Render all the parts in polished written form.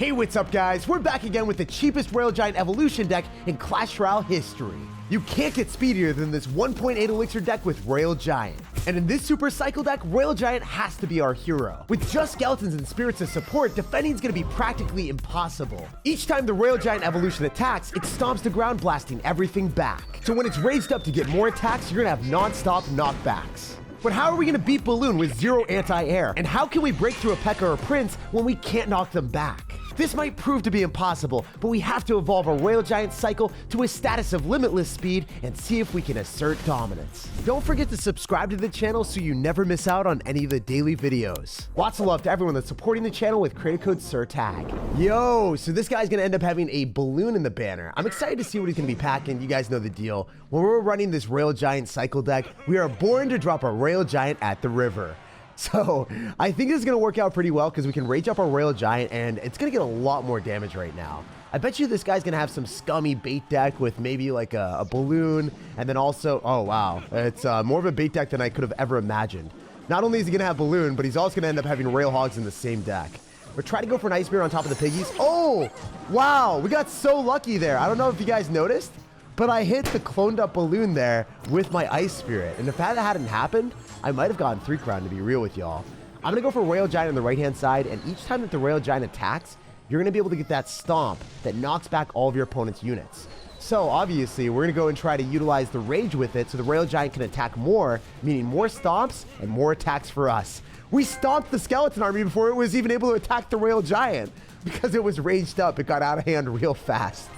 Hey, what's up guys? We're back again with the cheapest Royal Giant Evolution deck in Clash Royale history. You can't get speedier than this 1.8 Elixir deck with Royal Giant. And in this super cycle deck, Royal Giant has to be our hero. With just skeletons and spirits as support, defending is going to be practically impossible. Each time the Royal Giant Evolution attacks, it stomps the ground, blasting everything back. So when it's raised up to get more attacks, you're going to have non-stop knockbacks. But how are we going to beat Balloon with zero anti-air? And how can we break through a Pekka or Prince when we can't knock them back? This might prove to be impossible, but we have to evolve our Royal Giant cycle to a status of limitless speed and see if we can assert dominance. Don't forget to subscribe to the channel so you never miss out on any of the daily videos. Lots of love to everyone that's supporting the channel with creator code SirTag. Yo, so this guy's gonna end up having a balloon in the banner. I'm excited to see what he's gonna be packing. You guys know the deal. When we're running this Royal Giant cycle deck, we are born to drop a Royal Giant at the river. So I think this is going to work out pretty well because we can rage up our Royal Giant and it's going to get a lot more damage right now. I bet you this guy's going to have some scummy bait deck with maybe like a balloon and then also, oh wow, it's more of a bait deck than I could have ever imagined. Not only is he going to have balloon, but he's also going to end up having rail hogs in the same deck. We're trying to go for an ice spear on top of the piggies. Oh, wow, we got so lucky there. I don't know if you guys noticed, but I hit the cloned up balloon there with my ice spirit. And if that hadn't happened, I might have gotten 3 crown to be real with y'all. I'm going to go for Royal Giant on the right-hand side, and each time that the Royal Giant attacks, you're going to be able to get that stomp that knocks back all of your opponent's units. So obviously, we're going to go and try to utilize the rage with it so the Royal Giant can attack more, meaning more stomps and more attacks for us. We stomped the skeleton army before it was even able to attack the Royal Giant. Because it was raged up, it got out of hand real fast.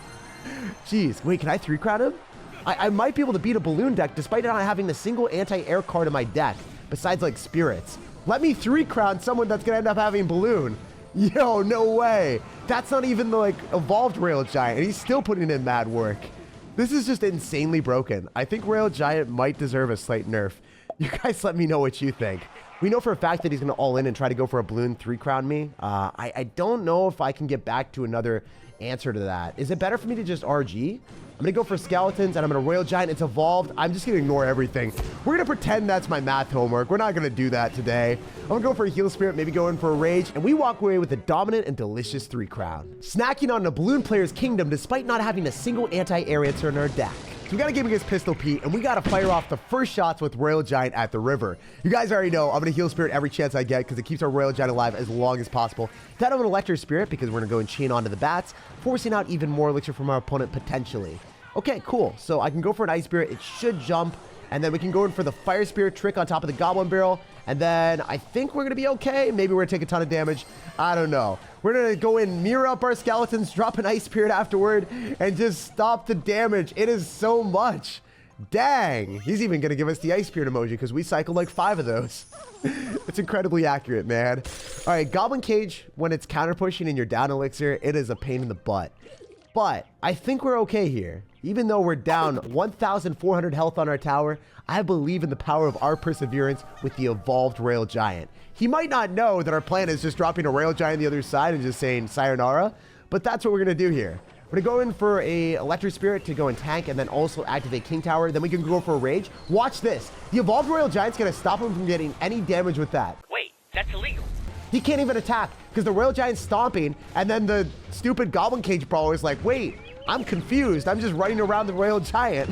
Jeez, wait, can I 3 crown him? I might be able to beat a balloon deck despite not having a single anti-air card in my deck, besides like spirits. Let me 3 crown someone that's gonna end up having balloon. Yo, no way. That's not even the like evolved Royal Giant, and he's still putting in mad work. This is just insanely broken. I think Royal Giant might deserve a slight nerf. You guys let me know what you think. We know for a fact that he's gonna all in and try to go for a balloon 3 crown me. I don't know if I can get back to another answer to that. Is it better for me to just RG? I'm gonna go for skeletons and I'm gonna Royal Giant. It's evolved. I'm just gonna ignore everything. We're gonna pretend that's my math homework. We're not gonna do that today. I'm gonna go for a heal spirit, maybe go in for a rage, and we walk away with a dominant and delicious 3 crown. Snacking on a balloon player's kingdom despite not having a single anti-air answer in our deck. So we got a game against Pistol Pete, and we got to fire off the first shots with Royal Giant at the river. You guys already know I'm going to heal spirit every chance I get because it keeps our Royal Giant alive as long as possible. Then I'm going to electric spirit because we're going to go and chain onto the bats, forcing out even more elixir from our opponent potentially. Okay, cool. So I can go for an ice spirit. It should jump. And then we can go in for the fire spirit trick on top of the goblin barrel. And then I think we're going to be okay. Maybe we're going to take a ton of damage. I don't know. We're going to go in, mirror up our skeletons, drop an ice spirit afterward, and just stop the damage. It is so much. Dang. He's even going to give us the ice spirit emoji because we cycled like 5 of those. It's incredibly accurate, man. All right, Goblin Cage, when it's counter pushing and you're down elixir, it is a pain in the butt. But I think we're okay here. Even though we're down 1,400 health on our tower, I believe in the power of our perseverance with the evolved Royal Giant. He might not know that our plan is just dropping a Royal Giant on the other side and just saying sayonara, but that's what we're going to do here. We're going to go in for a Electric Spirit to go and tank and then also activate King Tower. Then we can go for a Rage. Watch this. The evolved Royal Giant's going to stop him from getting any damage with that. Wait, that's illegal. He can't even attack because the Royal Giant's stomping, and then the stupid Goblin Cage brawler is like, wait, I'm confused. I'm just running around the Royal Giant.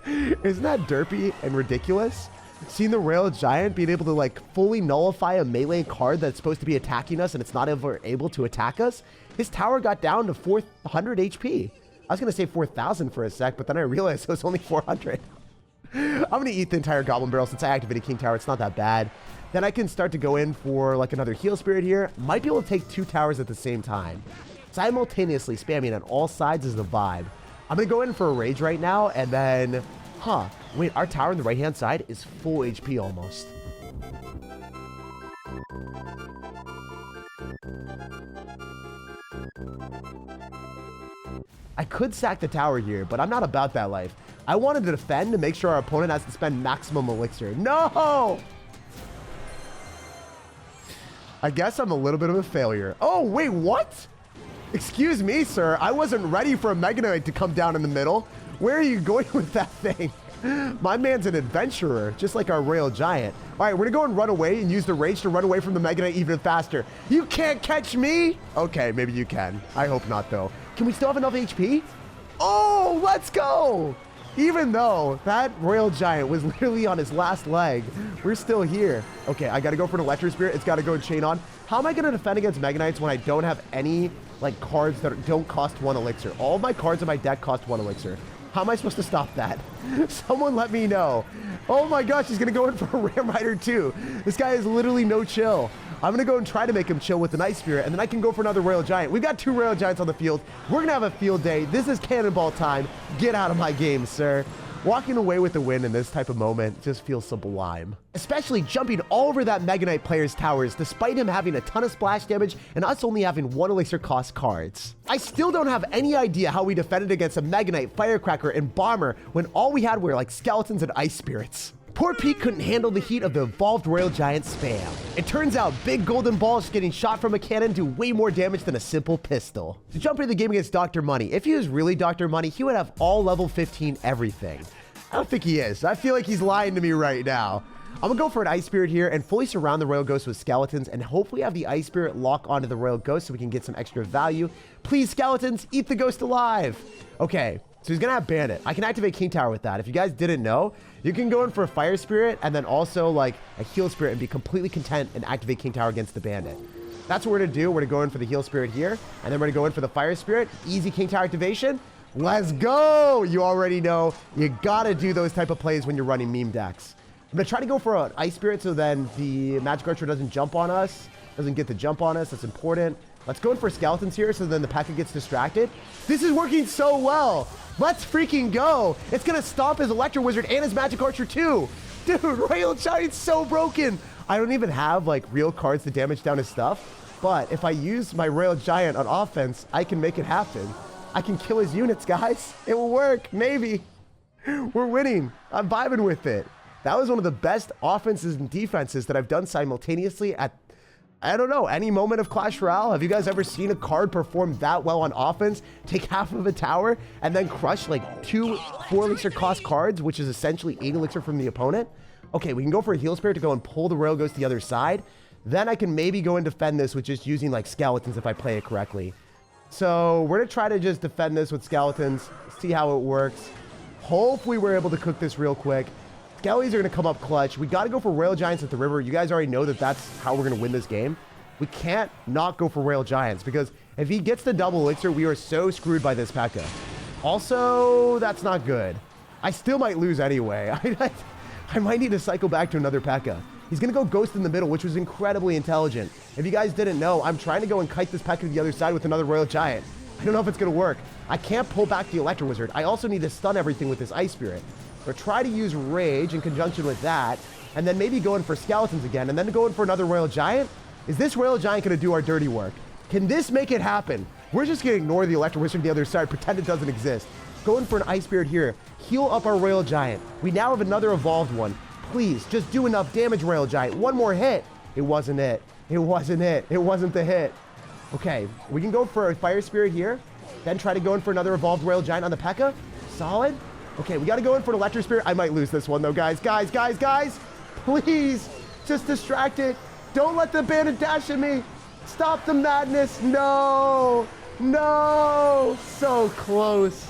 Isn't that derpy and ridiculous? Seeing the Royal Giant being able to like fully nullify a melee card that's supposed to be attacking us and it's not ever able to attack us. His tower got down to 400 HP. I was going to say 4,000 for a sec, but then I realized it was only 400. I'm going to eat the entire Goblin Barrel since I activated King Tower. It's not that bad. Then I can start to go in for like another heal spirit here. Might be able to take 2 towers at the same time. Simultaneously spamming on all sides is the vibe. I'm going to go in for a rage right now and then, wait, our tower on the right-hand side is full HP almost. I could sack the tower here, but I'm not about that life. I wanted to defend to make sure our opponent has to spend maximum elixir. No! I guess I'm a little bit of a failure. Oh, wait, what? Excuse me, sir. I wasn't ready for a Mega Knight to come down in the middle. Where are you going with that thing? My man's an adventurer, just like our Royal Giant. All right, we're gonna go and run away and use the rage to run away from the Mega Knight even faster. You can't catch me? Okay, maybe you can. I hope not, though. Can we still have enough HP? Oh, let's go. Even though that Royal Giant was literally on his last leg, we're still here. Okay, I gotta go for an Electro Spirit. It's gotta go and chain on. How am I gonna defend against Mega Knights when I don't have any like cards that don't cost 1 elixir? All of my cards in my deck cost 1 elixir. How am I supposed to stop that? Someone let me know. Oh my gosh, he's gonna go in for a Ram Rider too. This guy is literally no chill. I'm gonna go and try to make him chill with the Ice Spirit, and then I can go for another Royal Giant. We've got 2 Royal Giants on the field. We're gonna have a field day. This is cannonball time. Get out of my game, sir. Walking away with the win in this type of moment just feels sublime. Especially jumping all over that Mega Knight player's towers despite him having a ton of splash damage and us only having 1 elixir cost cards. I still don't have any idea how we defended against a Mega Knight, Firecracker, and Bomber when all we had were like skeletons and ice spirits. Poor Pete couldn't handle the heat of the evolved Royal Giant spam. It turns out big golden balls getting shot from a cannon do way more damage than a simple pistol. To jump into the game against Dr. Money, if he was really Dr. Money, he would have all level 15 everything. I don't think he is. I feel like he's lying to me right now. I'm gonna go for an Ice Spirit here and fully surround the Royal Ghost with skeletons and hopefully have the Ice Spirit lock onto the Royal Ghost so we can get some extra value. Please, skeletons, eat the ghost alive. Okay, so he's gonna have Bandit. I can activate King Tower with that. If you guys didn't know, you can go in for a Fire Spirit and then also like a Heal Spirit and be completely content and activate King Tower against the Bandit. That's what we're gonna do. We're gonna go in for the Heal Spirit here and then we're gonna go in for the Fire Spirit. Easy King Tower activation. Let's go. You already know you gotta do those type of plays when you're running meme decks. I'm gonna try to go for an Ice Spirit so then the Magic Archer doesn't jump on us, doesn't get the jump on us. That's important. Let's go in for skeletons here so then the Pekka gets distracted. This is working so well. Let's freaking go. It's gonna stomp his Electro Wizard and his Magic Archer too. Dude, Royal Giant's so broken. I don't even have like real cards to damage down his stuff, but if I use my Royal Giant on offense, I can make it happen. I can kill his units, guys. It will work, maybe. We're winning. I'm vibing with it. That was one of the best offenses and defenses that I've done simultaneously at, I don't know, any moment of Clash Royale. Have you guys ever seen a card perform that well on offense, take half of a tower, and then crush like 2 4 elixir cost cards, which is essentially 8 elixir from the opponent? Okay, we can go for a Heal Spirit to go and pull the Royal Ghost to the other side. Then I can maybe go and defend this with just using like skeletons if I play it correctly. So we're gonna try to just defend this with skeletons, see how it works. Hopefully we're able to cook this real quick. Skellies are gonna come up clutch. We gotta go for Royal Giants at the river. You guys already know that that's how we're gonna win this game. We can't not go for Royal Giants because if he gets the double elixir, we are so screwed by this Pekka. Also, that's not good. I still might lose anyway. I might need to cycle back to another Pekka. He's going to go Ghost in the middle, which was incredibly intelligent. If you guys didn't know, I'm trying to go and kite this Pekka to the other side with another Royal Giant. I don't know if it's going to work. I can't pull back the Electro Wizard. I also need to stun everything with this Ice Spirit. Or try to use Rage in conjunction with that, and then maybe go in for Skeletons again, and then go in for another Royal Giant. Is this Royal Giant going to do our dirty work? Can this make it happen? We're just going to ignore the Electro Wizard on the other side, pretend it doesn't exist. Go in for an Ice Spirit here. Heal up our Royal Giant. We now have another evolved one. Please, just do enough damage, Royal Giant. One more hit. It wasn't it. It wasn't it. It wasn't the hit. Okay, we can go for a Fire Spirit here. Then try to go in for another evolved Royal Giant on the Pekka. Solid. Okay, we got to go in for an Electro Spirit. I might lose this one, though, guys. Guys. Please, just distract it. Don't let the Bandit dash at me. Stop the madness. No. So close.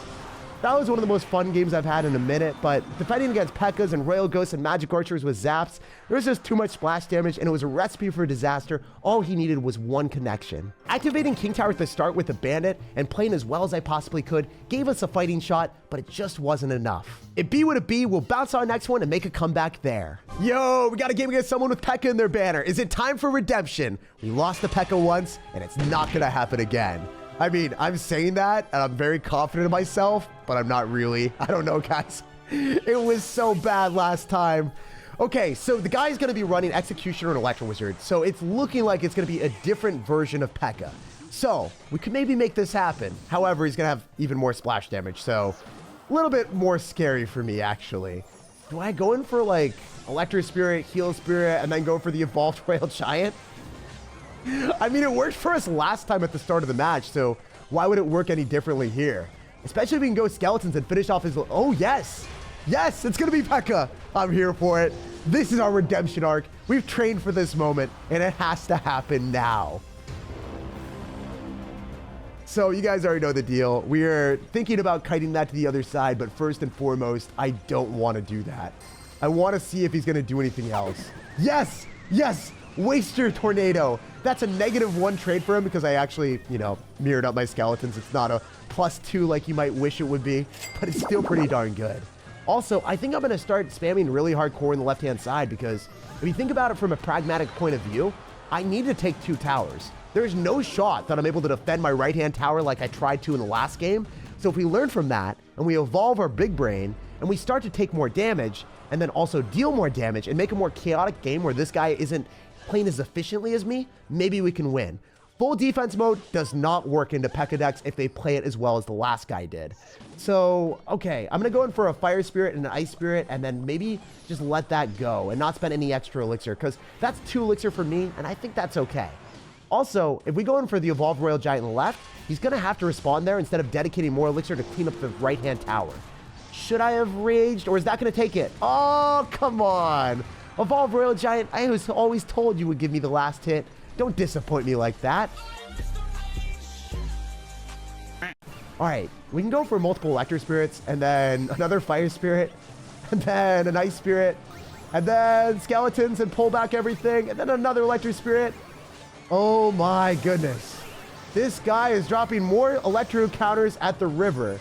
That was one of the most fun games I've had in a minute, but defending against Pekkas and Royal Ghosts and Magic Archers with Zaps, there was just too much splash damage and it was a recipe for disaster. All he needed was one connection. Activating King Tower at the start with the Bandit and playing as well as I possibly could gave us a fighting shot, but it just wasn't enough. It be what it be, we'll bounce on our next one and make a comeback there. Yo, we got a game against someone with Pekka in their banner. Is it time for redemption? We lost to Pekka once and it's not gonna happen again. I mean, I'm saying that, and I'm very confident in myself, but I'm not really. I don't know, guys. It was so bad last time. Okay, so the guy's going to be running Executioner and Electro Wizard, so it's looking like it's going to be a different version of Pekka. So, we could maybe make this happen. However, he's going to have even more splash damage, so a little bit more scary for me, actually. Do I go in for, like, Electro Spirit, Heal Spirit, and then go for the Evolved Royal Giant? I mean, it worked for us last time at the start of the match, so why would it work any differently here? Especially if we can go Skeletons and finish off his... Oh, yes! Yes, it's gonna be Pekka. I'm here for it. This is our redemption arc. We've trained for this moment, and it has to happen now. So you guys already know the deal. We're thinking about kiting that to the other side, but first and foremost, I don't want to do that. I want to see if he's going to do anything else. Yes, yes, Waster Tornado. That's a -1 trade for him because I actually, you know, mirrored up my skeletons. It's not a +2 like you might wish it would be, but it's still pretty darn good. Also, I think I'm going to start spamming really hardcore in the left-hand side because if you think about it from a pragmatic point of view, I need to take 2 towers. There's no shot that I'm able to defend my right-hand tower like I tried to in the last game. So if we learn from that and we evolve our big brain and we start to take more damage and then also deal more damage and make a more chaotic game where this guy isn't playing as efficiently as me, maybe we can win. Full defense mode does not work into Pekka decks if they play it as well as the last guy did. So, okay, I'm going to go in for a Fire Spirit and an Ice Spirit and then maybe just let that go and not spend any extra elixir because that's 2 elixir for me and I think that's okay. Also, if we go in for the Evolved Royal Giant on the left, he's going to have to respond there instead of dedicating more elixir to clean up the right-hand tower. Should I have raged, or is that going to take it? Oh, come on. Evolved Royal Giant, I was always told you would give me the last hit. Don't disappoint me like that. All right, we can go for multiple Electro Spirits, and then another Fire Spirit, and then an Ice Spirit, and then Skeletons and pull back everything, and then another Electro Spirit. Oh my goodness. This guy is dropping more electro counters at the river.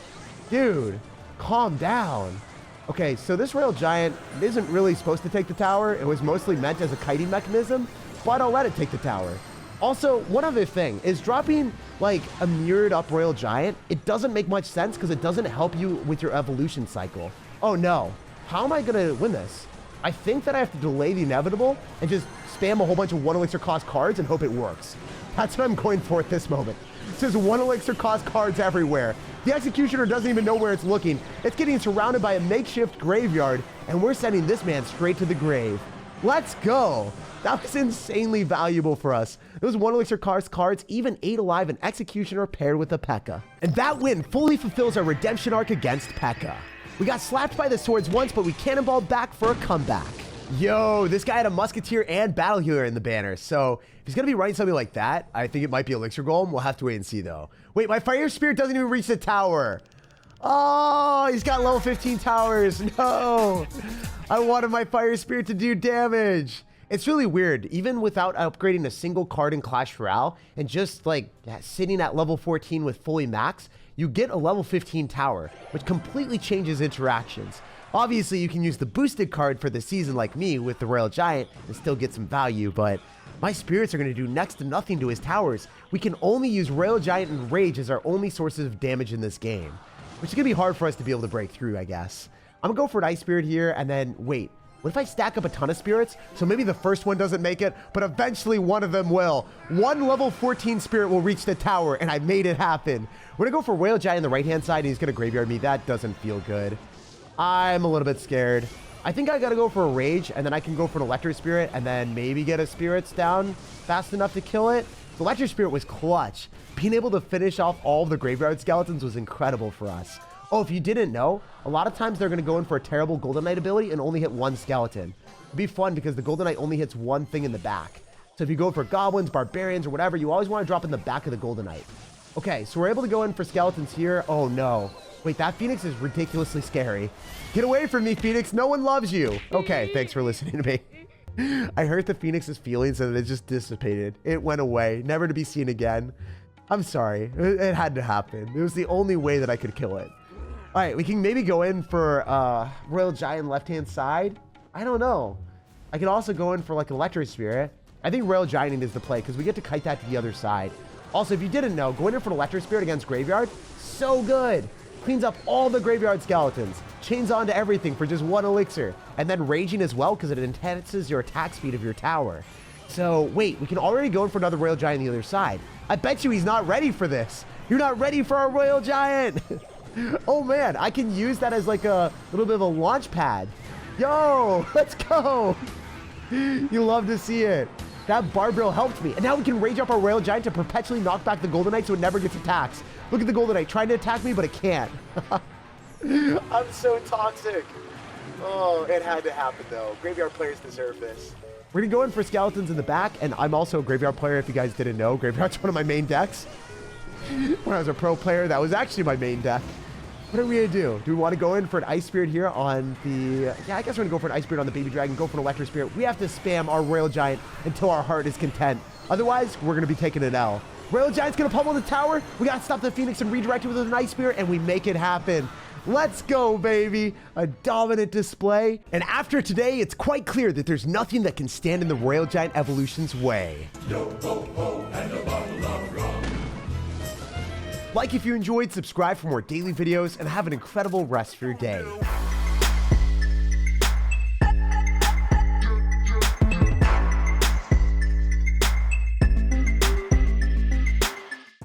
Dude, calm down. Okay, so this Royal Giant isn't really supposed to take the tower. It was mostly meant as a kiting mechanism, but I'll let it take the tower. Also, one other thing is dropping like a mirrored up Royal Giant. It doesn't make much sense because it doesn't help you with your evolution cycle. Oh no, how am I gonna win this? I think that I have to delay the inevitable and just spam a whole bunch of 1 elixir cost cards and hope it works. That's what I'm going for at this moment. It says 1 elixir cost cards everywhere. The Executioner doesn't even know where it's looking. It's getting surrounded by a makeshift graveyard, and we're sending this man straight to the grave. Let's go. That was insanely valuable for us. Those 1 elixir cost cards, even 8 alive and Executioner paired with a Pekka. And that win fully fulfills our redemption arc against Pekka. We got slapped by the swords once, but we cannonballed back for a comeback. Yo, this guy had a Musketeer and Battle Healer in the banner, so if he's going to be running something like that, I think it might be Elixir Golem. We'll have to wait and see, though. Wait, my Fire Spirit doesn't even reach the tower. Oh, he's got level 15 towers. No, I wanted my Fire Spirit to do damage. It's really weird. Even without upgrading a single card in Clash Royale and just, like, sitting at level 14 with fully max, you get a level 15 tower, which completely changes interactions. Obviously, you can use the boosted card for the season like me with the Royal Giant and still get some value, but my spirits are going to do next to nothing to his towers. We can only use Royal Giant and Rage as our only sources of damage in this game, which is going to be hard for us to be able to break through, I guess. I'm going to go for an Ice Spirit here, and then, wait, what if I stack up a ton of spirits? So maybe the first one doesn't make it, but eventually one of them will. One level 14 spirit will reach the tower, and I made it happen. We're going to go for Royal Giant on the right-hand side, and he's going to graveyard me. That doesn't feel good. I'm a little bit scared. I think I gotta go for a Rage, and then I can go for an Electro Spirit, and then maybe get a Spirits down fast enough to kill it. The Electro Spirit was clutch. Being able to finish off all of the graveyard skeletons was incredible for us. Oh, if you didn't know, a lot of times they're gonna go in for a terrible Golden Knight ability and only hit 1 skeleton. It'd be fun because the Golden Knight only hits 1 thing in the back. So if you go for Goblins, Barbarians, or whatever, you always wanna drop in the back of the Golden Knight. Okay, so we're able to go in for skeletons here. Oh no. Wait, that Phoenix is ridiculously scary. Get away from me, Phoenix. No one loves you. Okay, thanks for listening to me. I hurt the Phoenix's feelings and it just dissipated. It went away, never to be seen again. I'm sorry. It had to happen. It was the only way that I could kill it. All right, we can maybe go in for Royal Giant left-hand side. I don't know. I can also go in for like Electro Spirit. I think Royal Giant is the play because we get to kite that to the other side. Also, if you didn't know, going in for an Electro Spirit against Graveyard, so good. Cleans up all the graveyard skeletons, chains onto everything for just 1 elixir, and then raging as well because it enhances your attack speed of your tower. So wait, we can already go in for another Royal Giant on the other side. I bet you he's not ready for this. You're not ready for our Royal Giant. Oh man, I can use that as like a little bit of a launch pad. Yo, let's go. You love to see it. That Barbarian helped me. And now we can rage up our Royal Giant to perpetually knock back the Golden Knight so it never gets attacks. Look at the Golden Knight trying to attack me, but it can't. I'm so toxic. Oh, it had to happen though. Graveyard players deserve this. We're gonna go in for skeletons in the back, and I'm also a graveyard player if you guys didn't know. Graveyard's one of my main decks. When I was a pro player, that was actually my main deck. What are we gonna do? Do we want to go in for an Ice Spirit here on the... Yeah, I guess we're gonna go for an Ice Spirit on the Baby Dragon, go for an Electric Spirit. We have to spam our Royal Giant until our heart is content. Otherwise, we're gonna be taking an L. Royal Giant's gonna pummel the tower. We gotta stop the Phoenix and redirect it with an Ice Spirit, and we make it happen. Let's go, baby. A dominant display. And after today, it's quite clear that there's nothing that can stand in the Royal Giant Evolution's way. Yo, ho, ho, and a bottle of rum. Like if you enjoyed, subscribe for more daily videos, and have an incredible rest of your day.